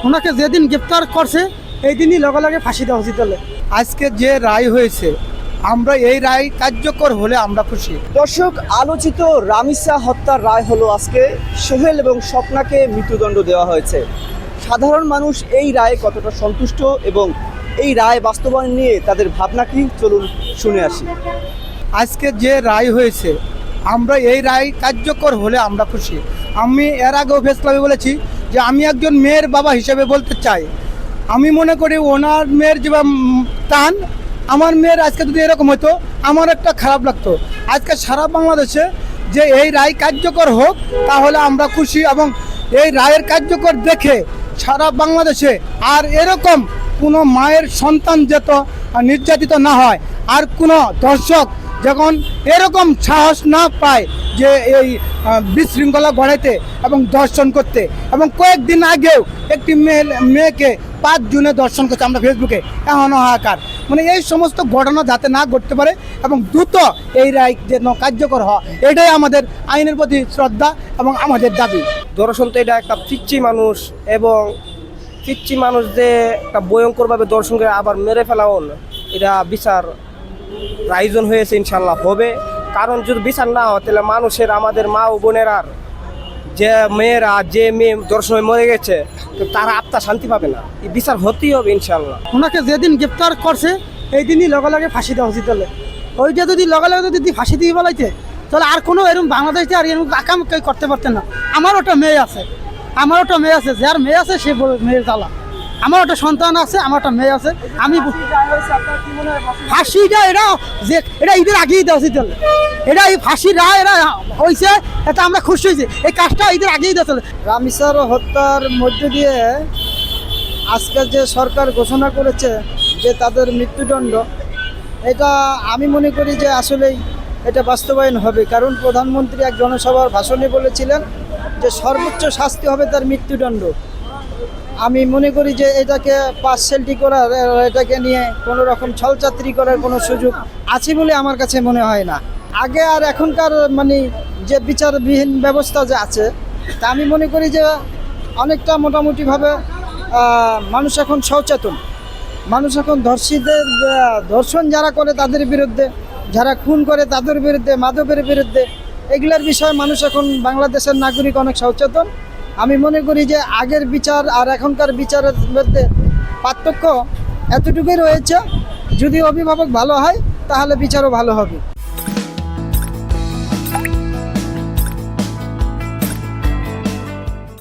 ওনাকে যেদিন গ্রেপ্তার করছে এই দিনই লগে লগে ফাঁসি দেওয়া উচিত হলে। আজকে যে রায় হয়েছে আমরা এই রায় কার্যকর হলে আমরা খুশি। দর্শক, আলোচিত রামিসা হত্যার রায় হলো আজকে। সোহেল এবং স্বপ্নাকে মৃত্যুদণ্ড দেওয়া হয়েছে। সাধারণ মানুষ এই রায়ে কতটা সন্তুষ্ট এবং এই রায় বাস্তবায়ন নিয়ে তাদের ভাবনা কি, চলুন শুনে আসি। আজকে যে রায় হয়েছে আমরা এই রায় কার্যকর হলে আমরা খুশি। আমি এর আগেও প্রেস ক্লাবে বলেছি যে আমি একজন মেয়ের বাবা হিসেবে বলতে চাই, আমি মনে করি ওনার মেয়ের যে টান, আমার মেয়ের আজকে যদি এরকম হতো আমার একটা খারাপ লাগতো। আজকে সারা বাংলাদেশে যে এই রায় কার্যকর হোক তাহলে আমরা খুশি, এবং এই রায়ের কার্যকর দেখে সারা বাংলাদেশে আর এরকম কোনো মায়ের সন্তান যেত নির্যাতিত না হয়, আর কোনো দর্শক যখন এরকম সাহস না পায় যে এই বিশৃঙ্খলা গড়াইতে এবং দর্শন করতে। এবং কয়েকদিন আগেও একটি মেয়েকে 5 জুনে দর্শন করছে আমরা ফেসবুকে, এখনও হাহাকার। মানে এই সমস্ত ঘটনা যাতে না ঘটতে পারে এবং দ্রুত এই রায় যেন কার্যকর হয়, এটাই আমাদের আইনের প্রতি শ্রদ্ধা এবং আমাদের দাবি। দর্শন তো এটা একটা পিচ্ছি মানুষ, এবং পিচ্ছি মানুষ যে একটা ভয়ঙ্করভাবে দর্শন করে আবার মেরে ফেলাও, এটা বিচার রাইজন হয়েছে, ইনশাল্লাহ হবে। কারণ যদি বিচার না হয় তাহলে মানুষের, আমাদের মা ও বোনেরার যে মেয়েরা, যে মেয়ে দর্শনে মরে গেছে তারা আত্মা শান্তি পাবে না। এই বিচার হতেই হবে ইনশাল্লাহ। ওনাকে যেদিন গ্রেপ্তার করছে এই দিনই লগে লগে ফাঁসি দেওয়া উচিত হলে। ওইটা যদি লগে লগে যদি ফাঁসি দিয়ে বলাইতে তাহলে আর কোনো এরকম বাংলাদেশে আর এরকম আকাম কেউ করতে পারতেন না। আমার ওটা মেয়ে আছে, যার মেয়ে আছে সে মেয়ের জ্বালা। আমার একটা সন্তান আছে, আমার একটা মেয়ে আছে। আমি ফাঁসিটা এটা ঈদের আগেই দেওয়া উচিত হলে। এটা এই ফাঁসির রায় এরা হয়েছে, এটা আমরা খুশি হয়েছি। এই কাজটা ঈদের আগেই দেওয়া চলে। রামিসার হত্যার মধ্য দিয়ে আজকে যে সরকার ঘোষণা করেছে যে তাদের মৃত্যুদণ্ড, এটা আমি মনে করি যে আসলেই এটা বাস্তবায়ন হবে। কারণ প্রধানমন্ত্রী এক জনসভার ভাষণে বলেছিলেন যে সর্বোচ্চ শাস্তি হবে তার মৃত্যুদণ্ড। আমি মনে করি যে এটাকে পার্সেলটি করার, এটাকে নিয়ে কোনো রকম ছলচাতুরি করার কোনো সুযোগ আছে বলে আমার কাছে মনে হয় না। আগে আর এখনকার মানে যে বিচারবিহীন ব্যবস্থা যে আছে তা আমি মনে করি যে অনেকটা মোটামুটিভাবে মানুষ এখন সচেতন। মানুষ এখন ধর্ষণ যারা করে তাদের বিরুদ্ধে, যারা খুন করে তাদের বিরুদ্ধে, মাদকের বিরুদ্ধে, এগুলোর বিষয়ে মানুষ এখন বাংলাদেশের নাগরিক অনেক সচেতন। আমি মনে করি যে আগের বিচার আর এখনকার বিচারের মধ্যে পার্থক্য এতটুকুই রয়েছে। যদি অভিভাবক ভালো হয় তাহলে বিচারও ভালো হবে।